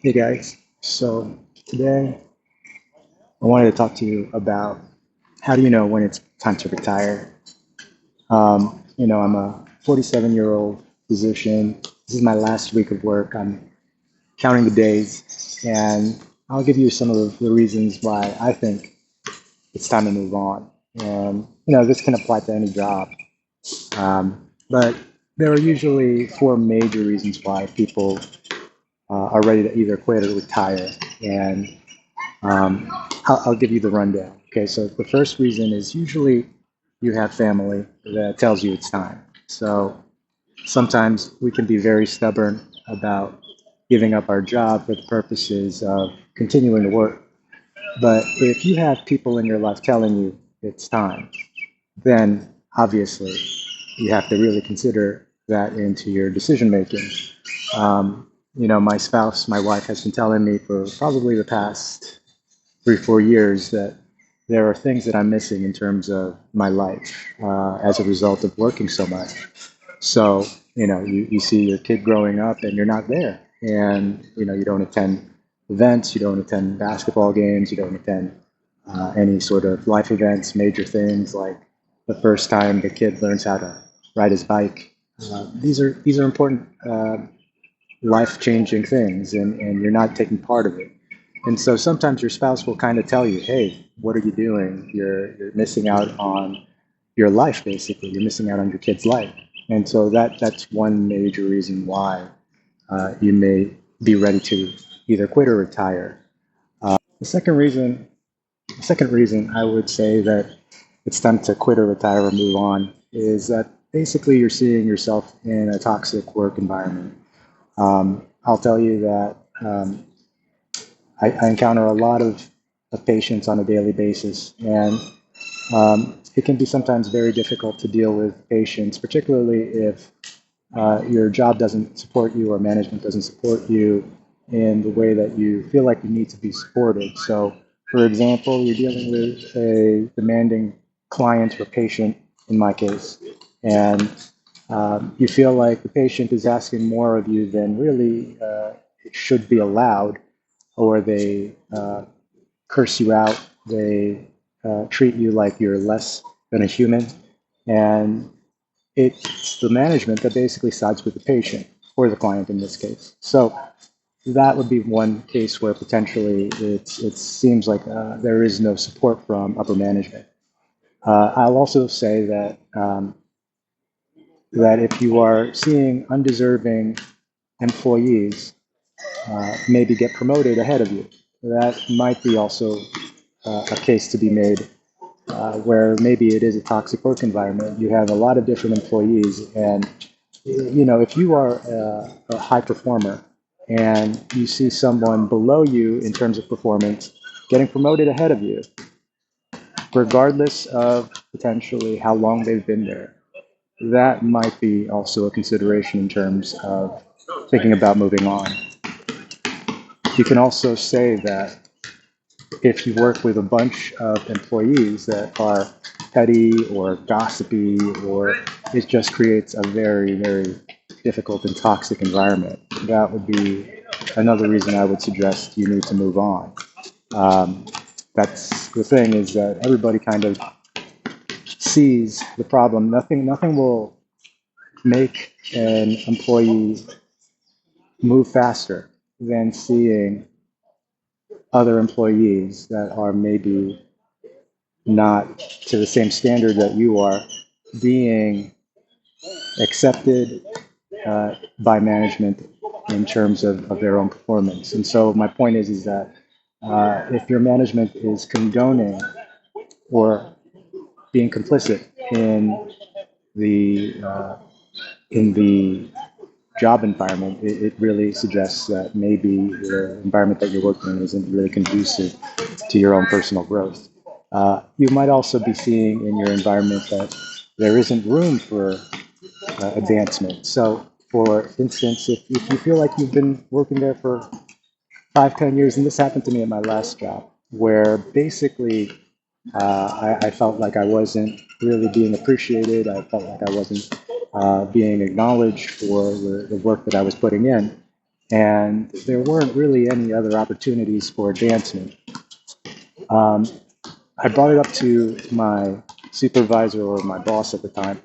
Hey guys, so today I wanted to talk to you about how do you know when it's time to retire? I'm a 47-year-old physician. This is my last week of work. I'm counting the days, and I'll give you some of the reasons why I think it's time to move on. And, this can apply to any job, but there are usually four major reasons why people are ready to either quit or retire. And I'll give you the rundown. Okay, so the first reason is usually you have family that tells you it's time. So sometimes we can be very stubborn about giving up our job for the purposes of continuing to work. But if you have people in your life telling you it's time, then obviously you have to really consider that into your decision making. My spouse, my wife, has been telling me for probably the past 3, 4 years that there are things that I'm missing in terms of my life as a result of working so much. So, you see your kid growing up and you're not there. And, you don't attend events, you don't attend basketball games, you don't attend any sort of life events, major things like the first time the kid learns how to ride his bike. These are important life changing things, and you're not taking part of it. And so sometimes your spouse will kind of tell you, hey, what are you doing? You're missing out on your life, basically. You're missing out on your kid's life. And so that's one major reason why you may be ready to either quit or retire. The second reason I would say that it's time to quit or retire or move on is that basically you're seeing yourself in a toxic work environment. I'll tell you that I encounter a lot of patients on a daily basis, and it can be sometimes very difficult to deal with patients, particularly if your job doesn't support you or management doesn't support you in the way that you feel like you need to be supported. So, for example, you're dealing with a demanding client or patient, in my case, and you feel like the patient is asking more of you than really it should be allowed, or they curse you out, they treat you like you're less than a human, and it's the management that basically sides with the patient or the client in this case. So that would be one case where potentially it seems like there is no support from upper management. I'll also say that if you are seeing undeserving employees maybe get promoted ahead of you, that might be also a case to be made where maybe it is a toxic work environment. You have a lot of different employees, and if you are a high performer and you see someone below you in terms of performance getting promoted ahead of you, regardless of potentially how long they've been there, that might be also a consideration in terms of thinking about moving on. You can also say that if you work with a bunch of employees that are petty or gossipy, or it just creates a very, very difficult and toxic environment, that would be another reason I would suggest you need to move on. Um, that's the thing, is that everybody kind of sees the problem. Nothing will make an employee move faster than seeing other employees that are maybe not to the same standard that you are being accepted by management in terms of their own performance. And so my point is that if your management is condoning or being complicit the in the job environment, it really suggests that maybe the environment that you're working in isn't really conducive to your own personal growth. You might also be seeing in your environment that there isn't room for advancement. So, for instance, if you feel like you've been working there for 5, 10 years, and this happened to me at my last job, where basically I felt like I wasn't really being appreciated. I felt like I wasn't being acknowledged for the work that I was putting in. and there weren't really any other opportunities for advancement. Um, I brought it up to my supervisor or my boss at the time,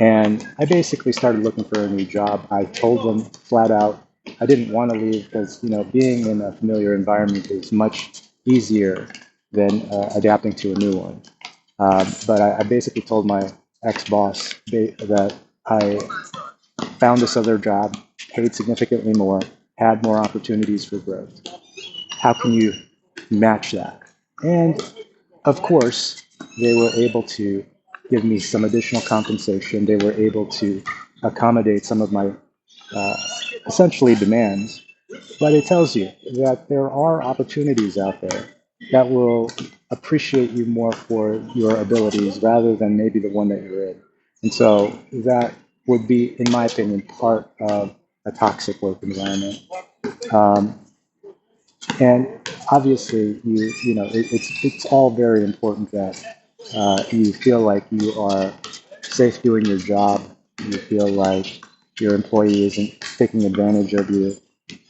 and I basically started looking for a new job. I told them flat out I didn't want to leave because, being in a familiar environment is much easier than adapting to a new one. But I basically told my ex-boss that I found this other job, paid significantly more, had more opportunities for growth. How can you match that? And of course, they were able to give me some additional compensation. They were able to accommodate some of my uh, essentially demands. But it tells you that there are opportunities out there that will appreciate you more for your abilities rather than maybe the one that you're in. And so that would be, in my opinion, part of a toxic work environment. Um, and obviously, it's all very important that you feel like you are safe doing your job. You feel like your employee isn't taking advantage of you.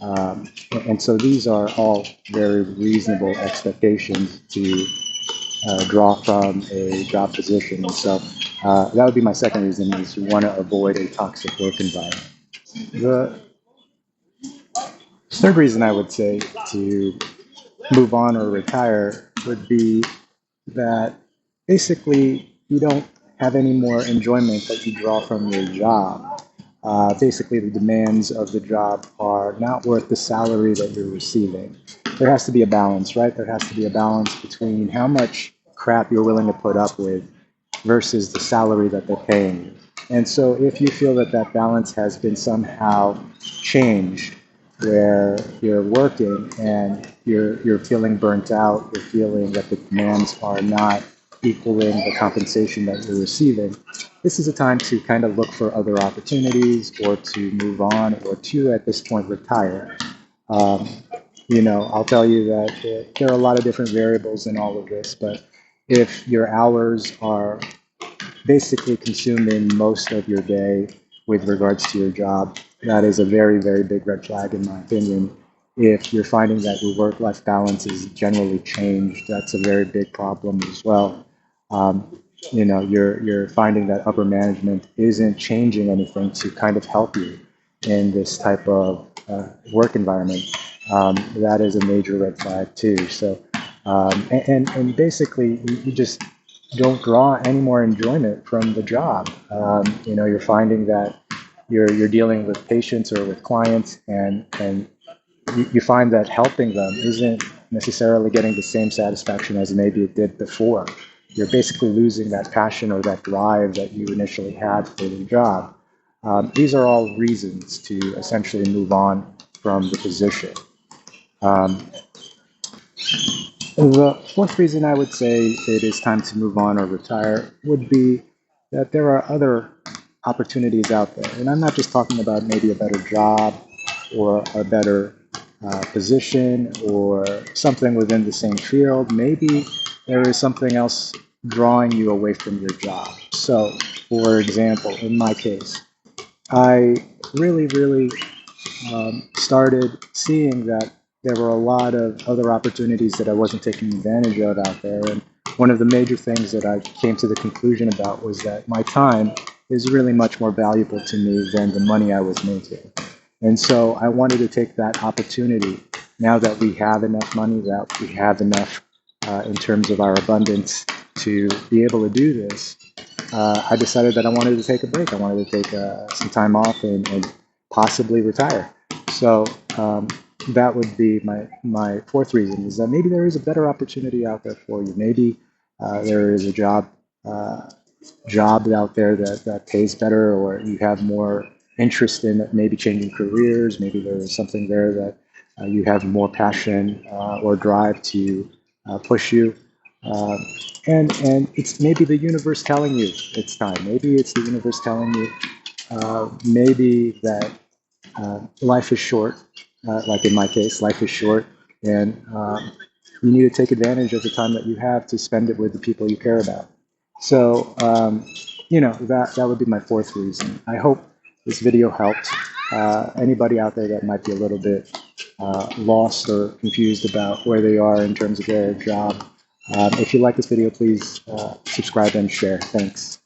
And so these are all very reasonable expectations to draw from a job position. And so that would be my second reason is you want to avoid a toxic work environment. The third reason I would say to move on or retire would be that basically you don't have any more enjoyment that you draw from your job. Basically, the demands of the job are not worth the salary that you're receiving. There has to be a balance, right? There has to be a balance between how much crap you're willing to put up with versus the salary that they're paying you. And so, if you feel that that balance has been somehow changed, where you're working and you're feeling burnt out, you're feeling that the demands are not equaling the compensation that you're receiving, this is a time to kind of look for other opportunities or to move on or to, at this point, retire. Um, I'll tell you that there are a lot of different variables in all of this, but if your hours are basically consuming most of your day with regards to your job, that is a very, very big red flag, in my opinion. If you're finding that your work-life balance is generally changed, that's a very big problem as well. You're finding that upper management isn't changing anything to kind of help you in this type of work environment. That is a major red flag too. So, and basically, you just don't draw any more enjoyment from the job. You're finding that you're dealing with patients or with clients, and you find that helping them isn't necessarily getting the same satisfaction as maybe it did before. You're basically losing that passion or that drive that you initially had for the job. These are all reasons to essentially move on from the position. Um, the fourth reason I would say it is time to move on or retire would be that there are other opportunities out there. And I'm not just talking about maybe a better job or a better position or something within the same field. Maybe there is something else drawing you away from your job. So, for example, in my case, I really started seeing that there were a lot of other opportunities that I wasn't taking advantage of out there. And one of the major things that I came to the conclusion about was that my time is really much more valuable to me than the money I was making. And so I wanted to take that opportunity now that we have enough money, that we have enough in terms of our abundance to be able to do this. I decided that I wanted to take a break. I wanted to take some time off and possibly retire. So that would be my fourth reason is that maybe there is a better opportunity out there for you. Maybe there is a uh, job out there that pays better, or you have more interest in maybe changing careers. Maybe there is something there that you have more passion or drive to push you. Uh, and it's maybe the universe telling you it's time. Maybe it's the universe telling you maybe that life is short. Like in my case, life is short, and you need to take advantage of the time that you have to spend it with the people you care about. So, that would be my fourth reason. I hope this video helped anybody out there that might be a little bit lost or confused about where they are in terms of their job. If you like this video, please subscribe and share. Thanks.